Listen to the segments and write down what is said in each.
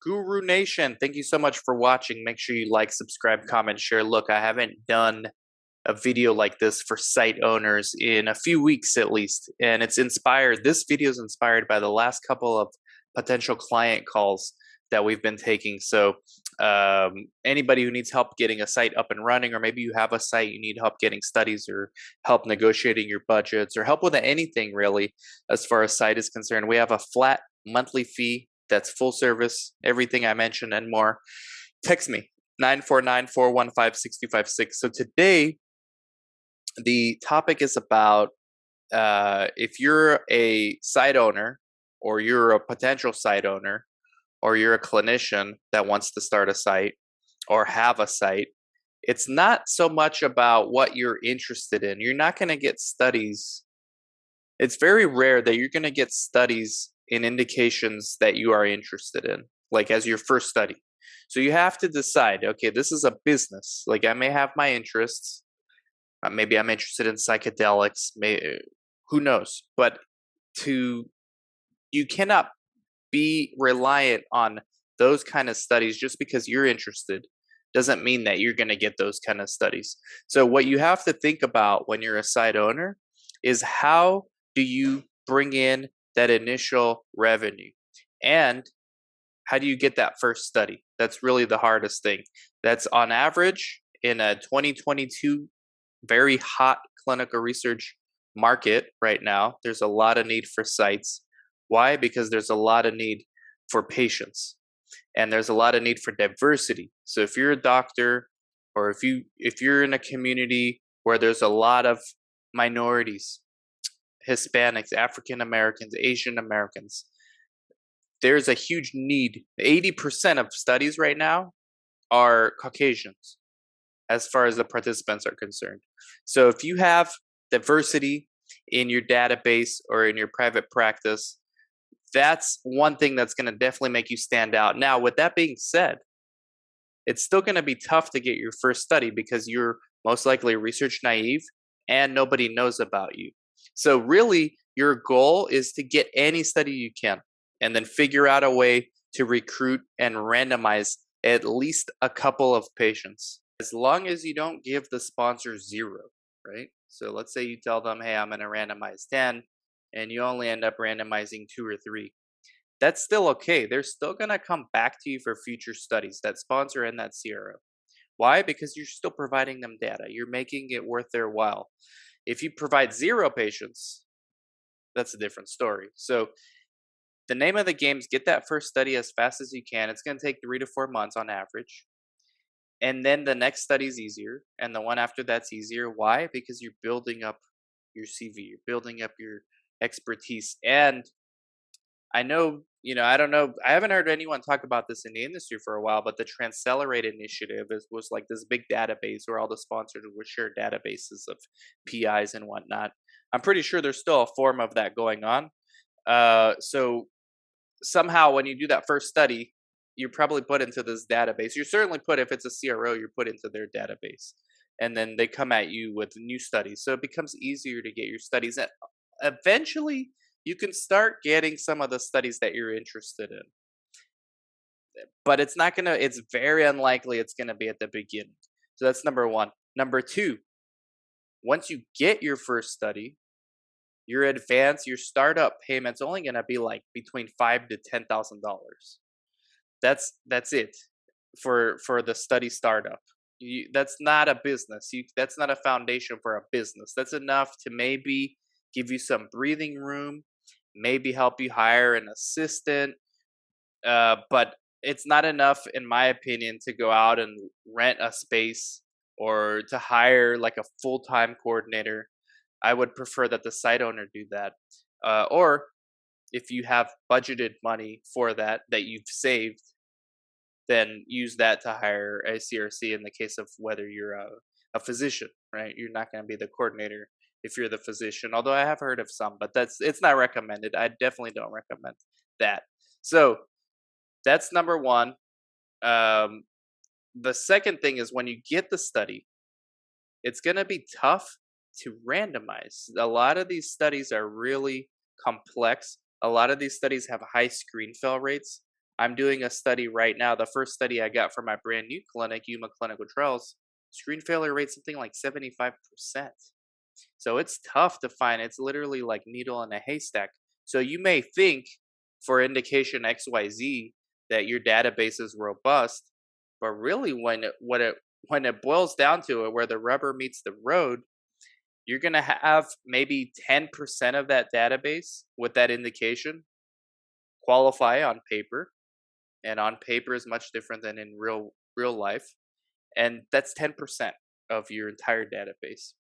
Guru Nation, thank you so much for watching. Make sure you like, subscribe, comment, share. Look, I haven't done a video like this for site owners in a few weeks at least, and it's inspired. This video is inspired by the last couple of potential client calls that we've been taking. So anybody who needs help getting a site up and running, or maybe you have a site, you need help getting studies or help negotiating your budgets or help with anything really as far as site is concerned, we have a flat monthly fee that's full service, everything I mentioned and more. Text me 949-415-6256. So today the topic is about if you're a site owner, or you're a potential site owner, or you're a clinician that wants to start a site or have a site. It's not so much about what you're interested in. You're not going to get studies. It's very rare that you're going to get studies in indications that you are interested in, like as your first study. So you have to decide, okay, this is a business. Like I may have my interests. Maybe I'm interested in psychedelics. Who knows? But you cannot be reliant on those kind of studies just because you're interested. Doesn't mean that you're going to get those kind of studies. So what you have to think about when you're a site owner is how do you bring in that initial revenue, and how do you get that first study? That's really the hardest thing. That's on average in a 2022 very hot clinical research market right now. There's a lot of need for sites. Why? Because there's a lot of need for patients, and there's a lot of need for diversity. So if you're a doctor, or if you're in a community where there's a lot of minorities, Hispanics, African Americans, Asian Americans, there's a huge need. 80% of studies right now are Caucasians as far as the participants are concerned. So if you have diversity in your database or in your private practice, that's one thing that's going to definitely make you stand out. Now, with that being said, it's still going to be tough to get your first study because you're most likely research naive and nobody knows about you. So really, your goal is to get any study you can and then figure out a way to recruit and randomize at least a couple of patients. As long as you don't give the sponsor zero, right? So let's say you tell them, hey, I'm going to randomize 10, and you only end up randomizing 2 or 3. That's still okay. They're still going to come back to you for future studies, that sponsor and that CRO. Why? Because you're still providing them data. You're making it worth their while. If you provide 0 patients, that's a different story. So the name of the game is get that first study as fast as you can. It's going to take 3 to 4 months on average. And then the next study is easier, and the one after that's easier. Why? Because you're building up your CV, you're building up your expertise. And I know, I don't know, I haven't heard anyone talk about this in the industry for a while, but the Transcelerate initiative was like this big database where all the sponsors would share databases of PIs and whatnot. I'm pretty sure there's still a form of that going on. So somehow when you do that first study, you're probably put into this database. You're certainly put, if it's a CRO, you're put into their database. And then they come at you with new studies. So it becomes easier to get your studies. And eventually, you can start getting some of the studies that you're interested in. But it's very unlikely it's going to be at the beginning. So that's number one. Number two, once you get your first study, your startup payment's only going to be like between $5,000 to $10,000. That's it for the study startup. That's not a business. That's not a foundation for a business. That's enough to maybe give you some breathing room, maybe help you hire an assistant, but it's not enough, in my opinion, to go out and rent a space or to hire like a full-time coordinator. I would prefer that the site owner do that, or if you have budgeted money for that you've saved, then use that to hire a CRC in the case of whether you're a physician, right? You're not going to be the coordinator if you're the physician, although I have heard of some, but it's not recommended. I definitely don't recommend that. So that's number one. The second thing is when you get the study, it's going to be tough to randomize. A lot of these studies are really complex. A lot of these studies have high screen fail rates. I'm doing a study right now. The first study I got for my brand new clinic, Yuma Clinical Trials, screen failure rate something like 75%. So it's tough to find. It's literally like needle in a haystack. So you may think for indication XYZ that your database is robust, but really when it boils down to it, where the rubber meets the road, you're going to have maybe 10% of that database with that indication qualify on paper, and on paper is much different than in real life, and that's 10% of your entire database.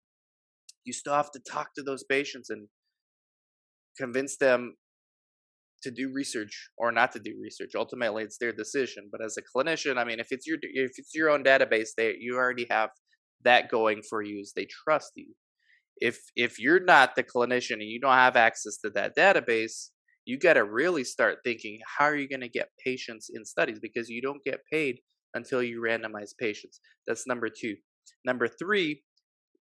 You still have to talk to those patients and convince them to do research or not to do research. Ultimately, it's their decision. But as a clinician, I mean, if it's your own database, you already have that going for you. Is they trust you. If you're not the clinician and you don't have access to that database, you got to really start thinking, how are you going to get patients in studies, because you don't get paid until you randomize patients. That's number 2. Number 3,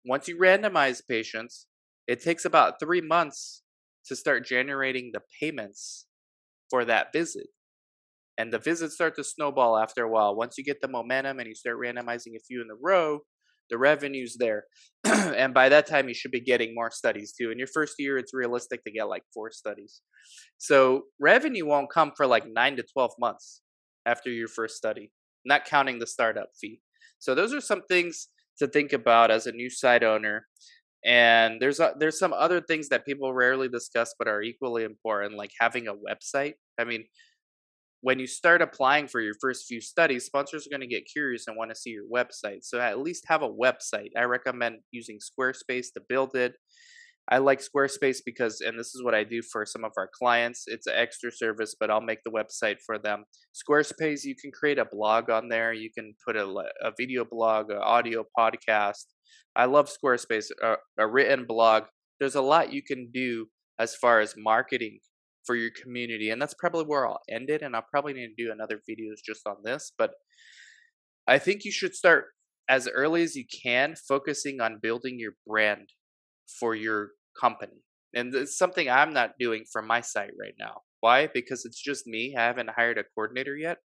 once you randomize patients, it takes about 3 months to start generating the payments for that visit. And the visits start to snowball after a while. Once you get the momentum and you start randomizing a few in a row, the revenue's there. And by that time, you should be getting more studies too. In your first year, it's realistic to get like 4 studies. So revenue won't come for like 9 to 12 months after your first study, not counting the startup fee. So those are some things to think about as a new site owner. And there's some other things that people rarely discuss but are equally important, like having a website. I mean, when you start applying for your first few studies, sponsors are going to get curious and want to see your website. So at least have a website. I recommend using Squarespace to build it. I like Squarespace because, and this is what I do for some of our clients, it's an extra service, but I'll make the website for them. Squarespace, you can create a blog on there. You can put a video blog, an audio podcast. I love Squarespace, a written blog. There's a lot you can do as far as marketing for your community. And that's probably where I'll end it. And I'll probably need to do another videos just on this. But I think you should start as early as you can focusing on building your brand for your company. And it's something I'm not doing for my site right now. Why? Because it's just me. I haven't hired a coordinator yet.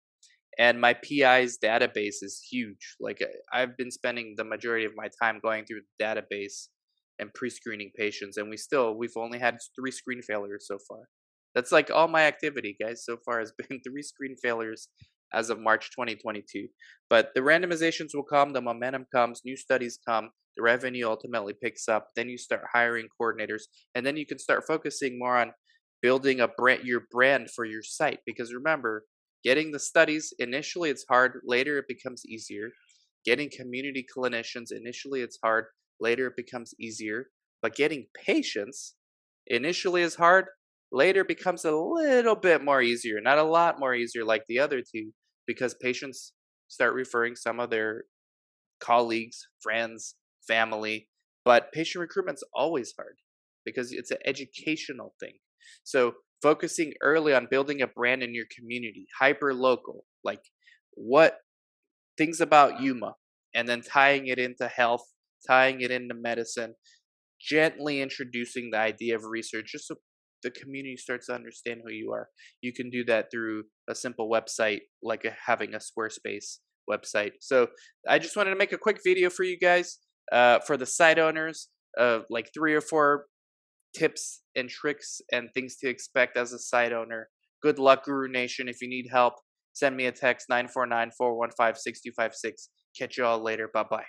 And my PI's database is huge. Like I've been spending the majority of my time going through the database and pre-screening patients, and we've only had 3 screen failures so far. That's like all my activity, guys, so far has been 3 screen failures as of March 2022. But the randomizations will come, the momentum comes, new studies come, the revenue ultimately picks up. Then you start hiring coordinators, and then you can start focusing more on building your brand for your site. Because remember, getting the studies initially it's hard, later it becomes easier. Getting community clinicians initially it's hard, later it becomes easier. But getting patients initially is hard, later becomes a little bit more easier, not a lot more easier like the other 2, because patients start referring some of their colleagues, friends, family. But patient recruitment's always hard because it's an educational thing. So focusing early on building a brand in your community, hyper local, like what things about Yuma, and then tying it into health, tying it into medicine, gently introducing the idea of research just so the community starts to understand who you are. You can do that through a simple website like having a Squarespace website. So I just wanted to make a quick video for you guys, for the site owners, like 3 or 4 tips and tricks and things to expect as a site owner. Good luck, Guru Nation. If you need help, send me a text 949-415-6256. Catch you all later. Bye bye.